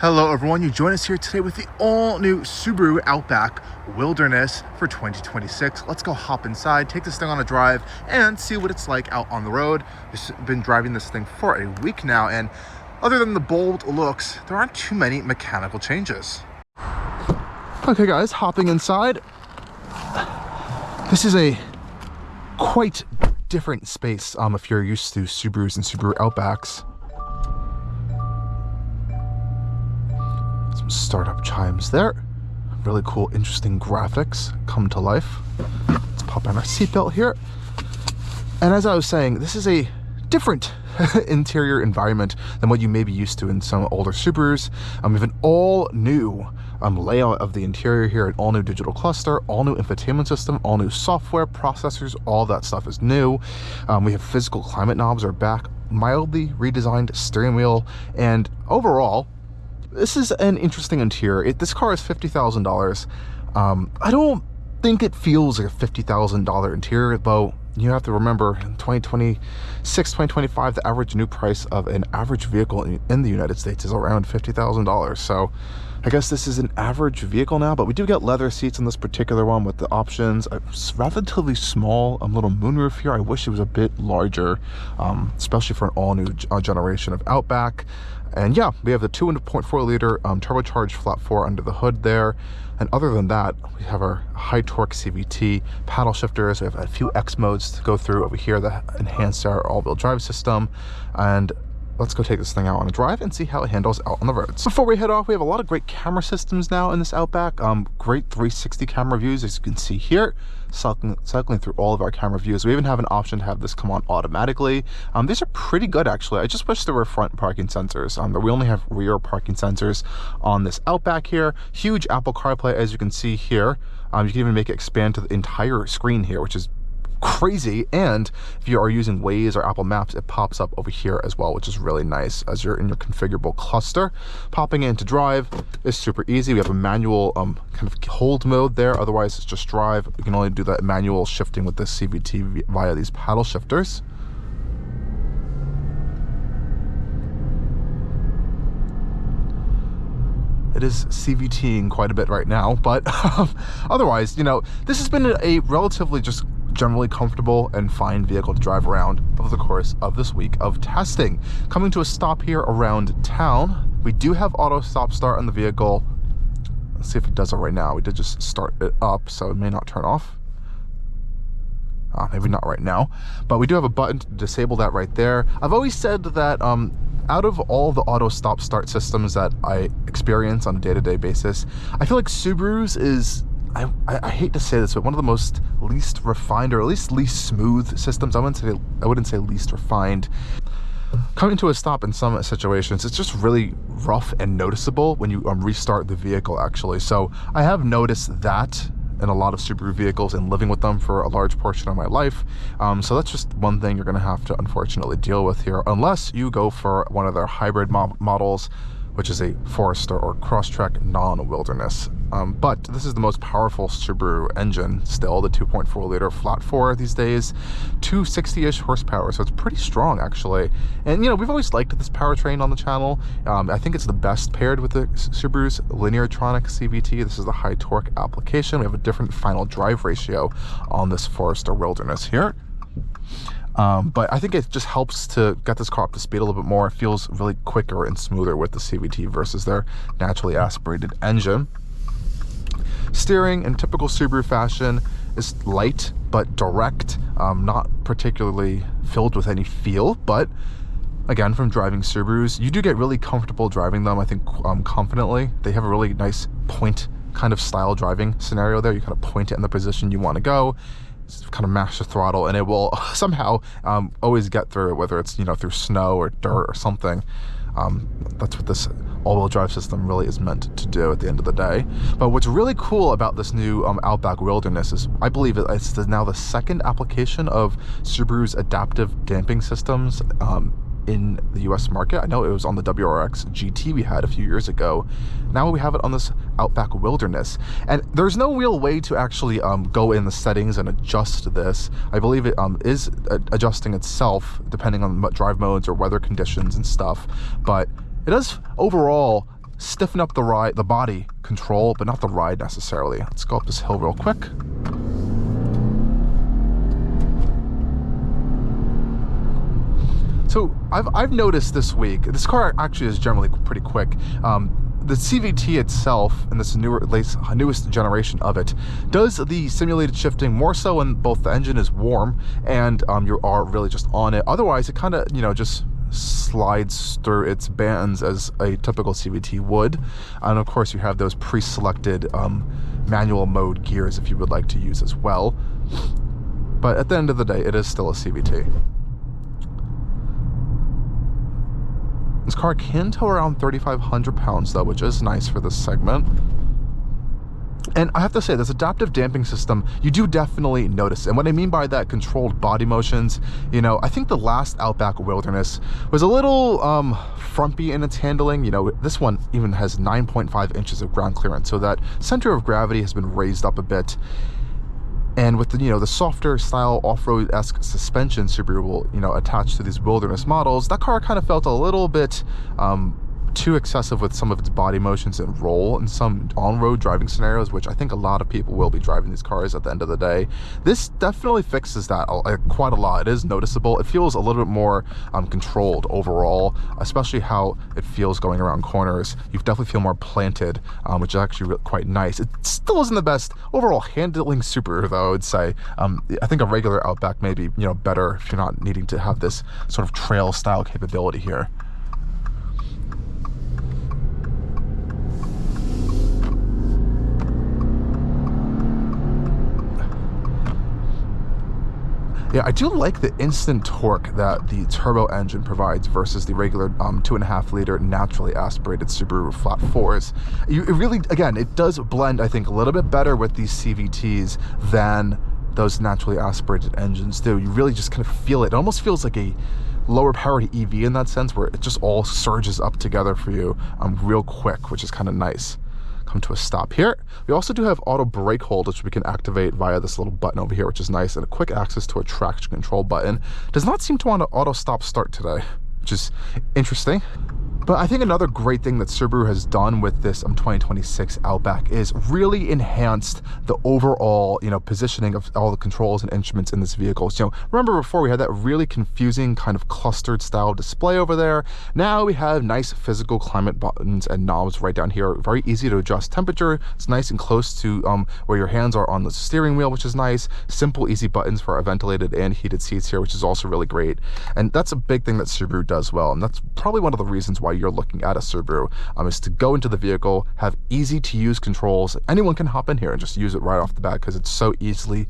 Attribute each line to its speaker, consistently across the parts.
Speaker 1: Hello everyone, you join us here today with the all-new Subaru Outback Wilderness for 2026. Let's go hop inside, take this thing on a drive, and see what it's like out on the road. I've been driving this thing for a week now, and other than the bold looks, there aren't too many mechanical changes. Okay guys, hopping inside. This is a quite different space if you're used to Subarus and Subaru Outbacks. Some startup chimes there. Really cool, interesting graphics come to life. Let's pop on our seatbelt here. And as I was saying, this is a different interior environment than what you may be used to in some older Subarus. We have an all new layout of the interior here, an all new digital cluster, all new infotainment system, all new software, processors, all that stuff is new. We have physical climate knobs are back, mildly redesigned steering wheel, and overall, this is an interesting interior. This car is $50,000. I don't think it feels like a $50,000 interior, though. You have to remember, in 2026, 2025, the average new price of an average vehicle in the United States is around $50,000. So I guess this is an average vehicle now, but we do get leather seats in this particular one with the options. It's relatively small, little moonroof here. I wish it was a bit larger, especially for an all-new generation of Outback. And yeah, we have the 2.4 liter turbocharged flat 4 under the hood there. And other than that, we have our high torque CVT paddle shifters. We have a few X modes to go through over here that enhance our all-wheel drive system. And let's go take this thing out on a drive and see how it handles out on the roads. Before we head off, we have a lot of great camera systems now in this Outback. Great 360 camera views, as you can see here, cycling through all of our camera views. We even have an option to have this come on automatically. These are pretty good, actually. I just wish there were front parking sensors. We only have rear parking sensors on this Outback here. Huge Apple CarPlay, as you can see here. You can even make it expand to the entire screen here, which is crazy. And if you are using Waze or Apple Maps, it pops up over here as well, which is really nice as you're in your configurable cluster. Popping into drive is super easy. We have a manual kind of hold mode there. Otherwise, it's just drive. You can only do that manual shifting with the CVT via these paddle shifters. It is CVTing quite a bit right now, but otherwise, you know, this has been a relatively just generally comfortable and fine vehicle to drive around over the course of this week of testing. Coming to a stop here around town. We do have auto stop start on the vehicle. Let's see if it does it right now. We did just start it up, so it may not turn off. Maybe not right now, but we do have a button to disable that right there. I've always said that out of all the auto stop start systems that I experience on a day-to-day basis, I feel like Subaru's is, I hate to say this, but one of the most least refined, or at least least smooth systems. I wouldn't say least refined. Coming to a stop in some situations, it's just really rough and noticeable when you restart the vehicle, actually. So I have noticed that in a lot of Subaru vehicles and living with them for a large portion of my life. So that's just one thing you're gonna have to unfortunately deal with here, unless you go for one of their hybrid models, which is a Forester or Crosstrek non-wilderness. But this is the most powerful Subaru engine still, the 2.4 liter flat 4 these days, 260-ish horsepower, so it's pretty strong actually. And you know, we've always liked this powertrain on the channel. I think it's the best paired with the Subaru's Lineartronic CVT. This is the high torque application. We have a different final drive ratio on this Forester Wilderness here. But I think it just helps to get this car up to speed a little bit more. It feels really quicker and smoother with the CVT versus their naturally aspirated engine. Steering in typical Subaru fashion is light but direct, not particularly filled with any feel, but again, from driving Subarus, you do get really comfortable driving them, I think, confidently. They have a really nice point kind of style driving scenario there. You kind of point it in the position you want to go, kind of mash the throttle, and it will somehow always get through it, whether it's, you know, through snow or dirt or something. That's what this all-wheel drive system really is meant to do at the end of the day. But what's really cool about this new Outback Wilderness is, I believe it's now the second application of Subaru's adaptive damping systems in the US market. I know it was on the WRX GT we had a few years ago. Now we have it on this Outback Wilderness, and there's no real way to actually go in the settings and adjust this. I believe it is adjusting itself depending on drive modes or weather conditions and stuff, but it does overall stiffen up the body control, but not the ride necessarily. Let's go up this hill real quick. So I've noticed this week, this car actually is generally pretty quick. The CVT itself, and this newest generation of it, does the simulated shifting more so when both the engine is warm and you are really just on it. Otherwise, it kind of, you know, just slides through its bands as a typical CVT would. And of course, you have those pre-selected manual mode gears if you would like to use as well. But at the end of the day, it is still a CVT. This car can tow around 3,500 pounds though, which is nice for this segment. And I have to say, this adaptive damping system, you do definitely notice. And what I mean by that, controlled body motions, you know, I think the last Outback Wilderness was a little frumpy in its handling. You know, this one even has 9.5 inches of ground clearance, so that center of gravity has been raised up a bit. And with the, you know, the softer style off-road-esque suspension Subaru will, you know, attach to these wilderness models, that car kind of felt a little bit too excessive with some of its body motions and roll in some on-road driving scenarios, which I think a lot of people will be driving these cars at the end of the day. This definitely fixes that quite a lot. It is noticeable. It feels a little bit more controlled overall, especially how it feels going around corners. You definitely feel more planted, which is actually quite nice. It still isn't the best overall handling Subaru though, I would say. I think a regular Outback may be, you know, better if you're not needing to have this sort of trail style capability here. Yeah, I do like the instant torque that the turbo engine provides versus the regular 2.5 liter naturally aspirated Subaru flat 4s. It really, again, it does blend, I think, a little bit better with these CVTs than those naturally aspirated engines do. You really just kind of feel it. It almost feels like a lower powered EV in that sense, where it just all surges up together for you real quick, which is kind of nice. Come to a stop here. We also do have auto brake hold, which we can activate via this little button over here, which is nice, and a quick access to a traction control button. Does not seem to want to auto stop start today, which is interesting. But I think another great thing that Subaru has done with this 2026 Outback is really enhanced the overall, you know, positioning of all the controls and instruments in this vehicle. So, remember before we had that really confusing kind of clustered style display over there. Now we have nice physical climate buttons and knobs right down here. Very easy to adjust temperature. It's nice and close to where your hands are on the steering wheel, which is nice. Simple, easy buttons for our ventilated and heated seats here, which is also really great. And that's a big thing that Subaru does well. And that's probably one of the reasons why you're looking at a Subaru, is to go into the vehicle, have easy to use controls. Anyone can hop in here and just use it right off the bat because it's so easily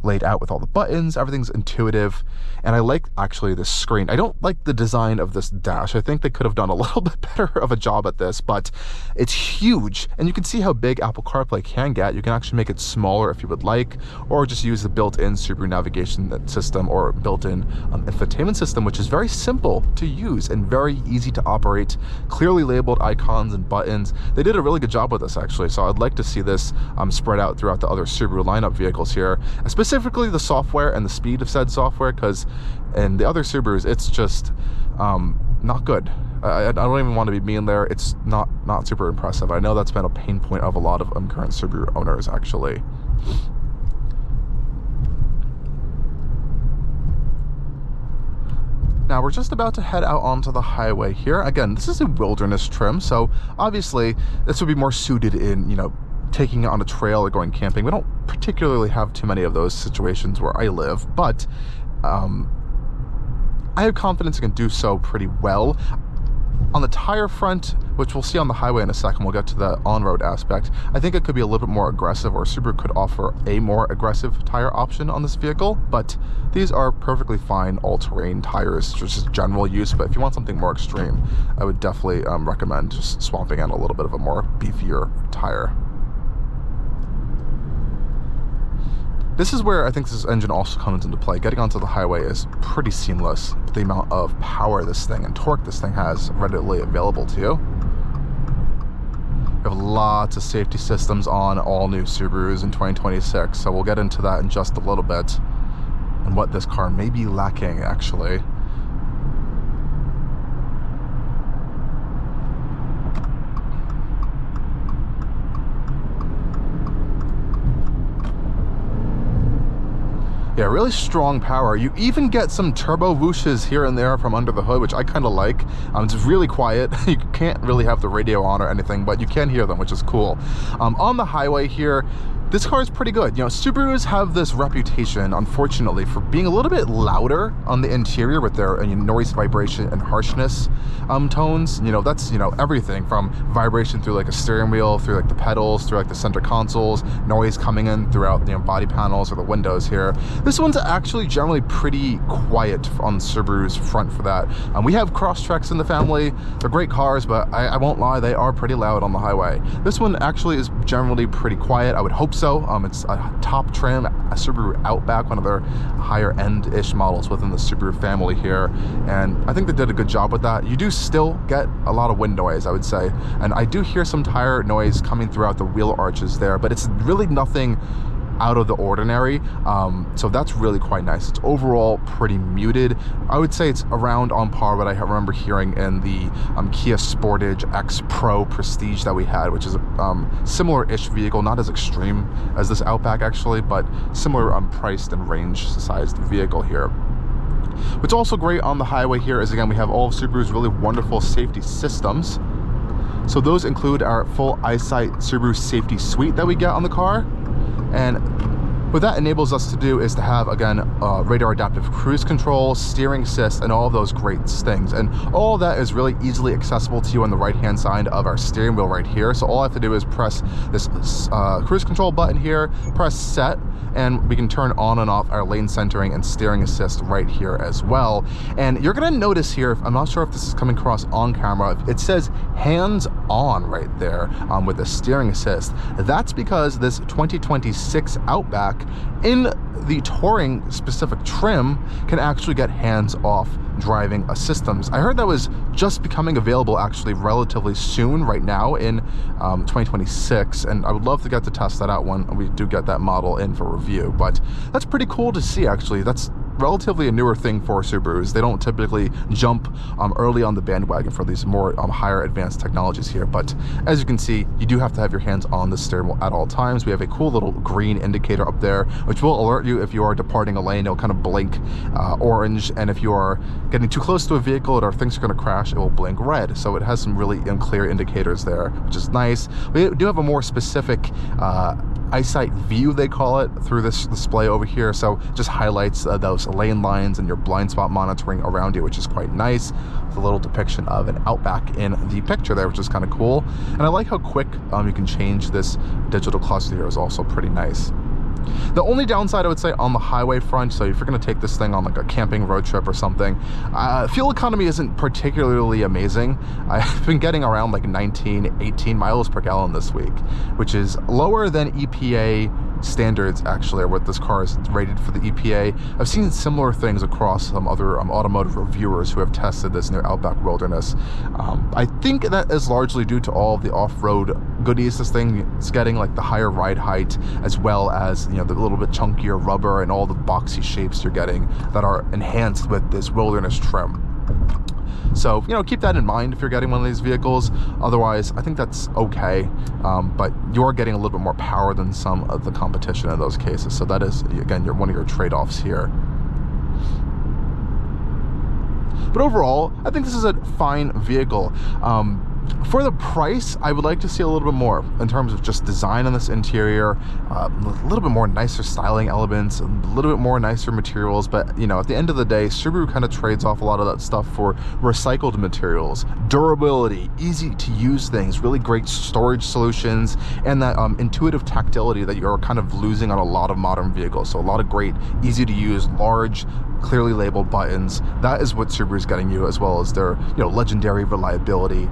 Speaker 1: laid out with all the buttons. Everything's intuitive, and I like actually this screen. I don't like the design of this dash. I think they could have done a little bit better of a job at this, but it's huge, and you can see how big Apple CarPlay can get. You can actually make it smaller if you would like, or just use the built-in Subaru navigation system or built-in infotainment system, which is very simple to use and very easy to operate. Clearly labeled icons and buttons. They did a really good job with this actually, so I'd like to see this spread out throughout the other Subaru lineup vehicles here, specifically the software and the speed of said software, because in the other Subarus it's just not good. I don't even want to be mean there. It's not super impressive. I know that's been a pain point of a lot of current Subaru owners actually. Now we're just about to head out onto the highway here. Again, this is a wilderness trim, so obviously this would be more suited in, you know, taking it on a trail or going camping. We don't particularly have too many of those situations where I live, but I have confidence it can do so pretty well. On the tire front, which we'll see on the highway in a second, we'll get to the on-road aspect, I think it could be a little bit more aggressive, or Subaru could offer a more aggressive tire option on this vehicle, but these are perfectly fine all-terrain tires, just general use. But if you want something more extreme, I would definitely recommend just swapping in a little bit of a more beefier tire. This is where I think this engine also comes into play. Getting onto the highway is pretty seamless. The amount of power this thing and torque this thing has readily available to you. We have lots of safety systems on all new Subarus in 2026, so we'll get into that in just a little bit and what this car may be lacking actually. Yeah, really strong power. You even get some turbo whooshes here and there from under the hood, which I kind of like. It's really quiet. You can't really have the radio on or anything, but you can hear them, which is cool. On the highway here, this car is pretty good. You know, Subarus have this reputation, unfortunately, for being a little bit louder on the interior with their noise, vibration, and harshness tones. You know, that's, you know, everything from vibration through like a steering wheel, through like the pedals, through like the center consoles, noise coming in throughout the body panels or the windows here. This one's actually generally pretty quiet on Subaru's front for that. We have Crosstreks in the family. They're great cars, but I won't lie, they are pretty loud on the highway. This one actually is generally pretty quiet. I would hope so. It's a top trim, a Subaru Outback, one of their higher end-ish models within the Subaru family here, and I think they did a good job with that. You do still get a lot of wind noise, I would say, and I do hear some tire noise coming throughout the wheel arches there, but it's really nothing out of the ordinary, so that's really quite nice. It's overall pretty muted. I would say it's around on par what I remember hearing in the Kia Sportage X Pro Prestige that we had, which is a similar-ish vehicle, not as extreme as this Outback actually, but similar priced and range sized vehicle here. What's also great on the highway here is, again, we have all of Subaru's really wonderful safety systems. So those include our full EyeSight Subaru Safety Suite that we get on the car. And what that enables us to do is to have, again, radar adaptive cruise control, steering assist, and all of those great things. And all of that is really easily accessible to you on the right-hand side of our steering wheel right here. So all I have to do is press this cruise control button here, press set, and we can turn on and off our lane centering and steering assist right here as well. And you're gonna notice here, I'm not sure if this is coming across on camera, it says hands on right there with the steering assist. That's because this 2026 Outback in the touring specific trim can actually get hands off driving assistance. I heard that was just becoming available actually relatively soon right now in 2026, and I would love to get to test that out when we do get that model in for review. But that's pretty cool to see actually. That's relatively a newer thing for Subarus. They don't typically jump early on the bandwagon for these more higher advanced technologies here, but as you can see, you do have to have your hands on the steering wheel at all times. We have a cool little green indicator up there, which will alert you if you are departing a lane. It'll kind of blink orange, and if you are getting too close to a vehicle or thinks you're going to crash, it will blink red. So it has some really clear indicators there, which is nice. We do have a more specific EyeSight view, they call it, through this display over here. So it just highlights those lane lines and your blind spot monitoring around you, which is quite nice, with a little depiction of an Outback in the picture there, which is kind of cool. And I like how quick you can change this digital cluster here, is also pretty nice. The only downside I would say on the highway front, so if you're going to take this thing on like a camping road trip or something, fuel economy isn't particularly amazing. I've been getting around like 18 miles per gallon this week, which is lower than EPA standards actually, or what this car is rated for the EPA. I've seen similar things across some other automotive reviewers who have tested this new Outback Wilderness. I think that is largely due to all of the off-road goodies this thing is getting, like the higher ride height, as well as, you know, the little bit chunkier rubber and all the boxy shapes you're getting that are enhanced with this Wilderness trim. So, you know, keep that in mind if you're getting one of these vehicles. Otherwise, I think that's okay, but you're getting a little bit more power than some of the competition in those cases. So that is, again, one of your trade-offs here. But overall, I think this is a fine vehicle. For the price, I would like to see a little bit more in terms of just design on this interior, a little bit more nicer styling elements, a little bit more nicer materials. But, you know, at the end of the day, Subaru kind of trades off a lot of that stuff for recycled materials, durability, easy to use things, really great storage solutions, and that intuitive tactility that you're kind of losing on a lot of modern vehicles. So a lot of great, easy to use, large, clearly labeled buttons. That is what Subaru is getting you, as well as their, you know, legendary reliability,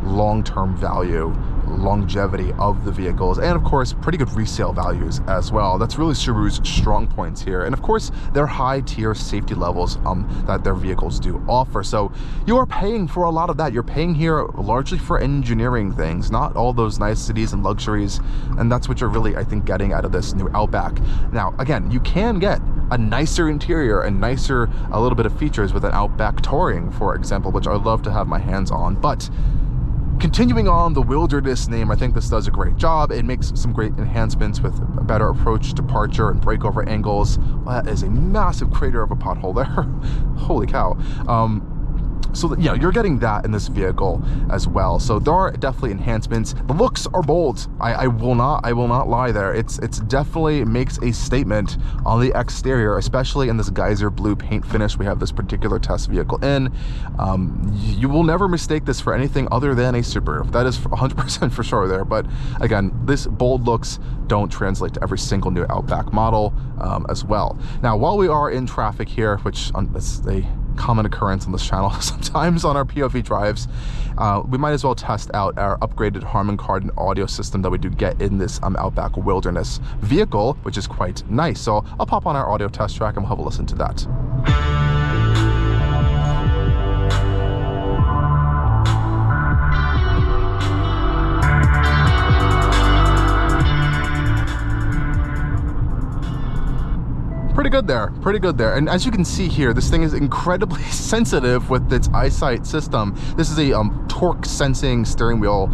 Speaker 1: long-term value, longevity of the vehicles, and of course pretty good resale values as well. That's really Subaru's strong points here, and of course their high tier safety levels that their vehicles do offer. So you are paying for a lot of that. You're paying here largely for engineering things, not all those niceties and luxuries, and that's what you're really, I think, getting out of this new Outback. Now again, you can get a nicer interior and nicer a little bit of features with an Outback Touring, for example, which I would love to have my hands on, but Continuing on the wilderness name, I think this does a great job. It makes some great enhancements with a better approach, departure, and breakover angles. Well, that is a massive crater of a pothole there. Holy cow. So you know, you're getting that in this vehicle as well. So there are definitely enhancements. The looks are bold. I will not lie there. It's definitely makes a statement on the exterior, especially in this geyser blue paint finish we have this particular test vehicle in. You will never mistake this for anything other than a Subaru. That is 100% for sure there. But again, this bold looks don't translate to every single new Outback model as well. Now, while we are in traffic here, which is a common occurrence on this channel sometimes on our POV drives, we might as well test out our upgraded Harman Kardon audio system that we do get in this Outback Wilderness vehicle, which is quite nice. So I'll pop on our audio test track and we'll have a listen to that. Pretty good there. And as you can see here, this thing is incredibly sensitive with its eyesight system. This is a torque sensing steering wheel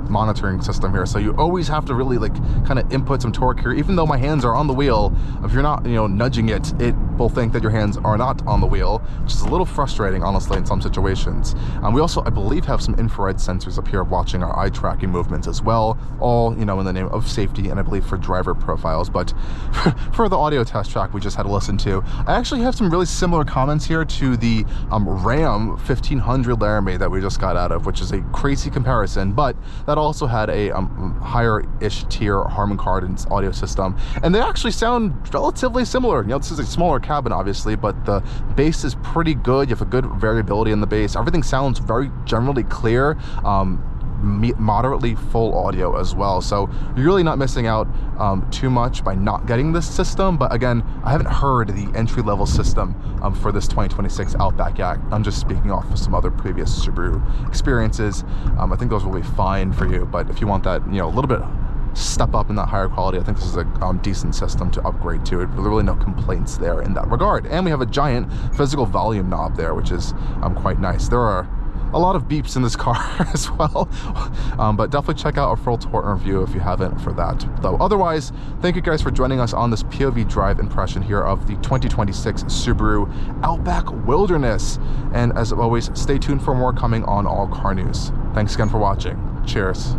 Speaker 1: monitoring system here. So you always have to really like kind of input some torque here. Even though my hands are on the wheel, if you're not, you know, nudging it, it will think that your hands are not on the wheel, which is a little frustrating, honestly, in some situations. We also, I believe, have some infrared sensors up here watching our eye tracking movements as well, all, you know, in the name of safety and I believe for driver profiles. But for the audio test track we just had to listen to, I actually have some really similar comments here to the Ram 1500 Laramie that we just got out of, which is a crazy comparison, but that also had a higher-ish tier Harman Kardon's audio system, and they actually sound relatively similar. You know, this is a smaller cabin, obviously, but the bass is pretty good. You have a good variability in the bass. Everything sounds very generally clear. Moderately full audio as well, so you're really not missing out too much by not getting this system. But again, I haven't heard the entry-level system for this 2026 Outback yet. I'm just speaking off of some other previous Subaru experiences. I think those will be fine for you, but if you want that, you know, a little bit step up in that higher quality, I think this is a decent system to upgrade to. Really no complaints there in that regard. And we have a giant physical volume knob there, which is quite nice. There are a lot of beeps in this car as well, but definitely check out our full tour review if you haven't for that. Though otherwise, thank you guys for joining us on this POV drive impression here of the 2026 Subaru Outback Wilderness. And as always, stay tuned for more coming on Allcarnews. Thanks again for watching. Cheers.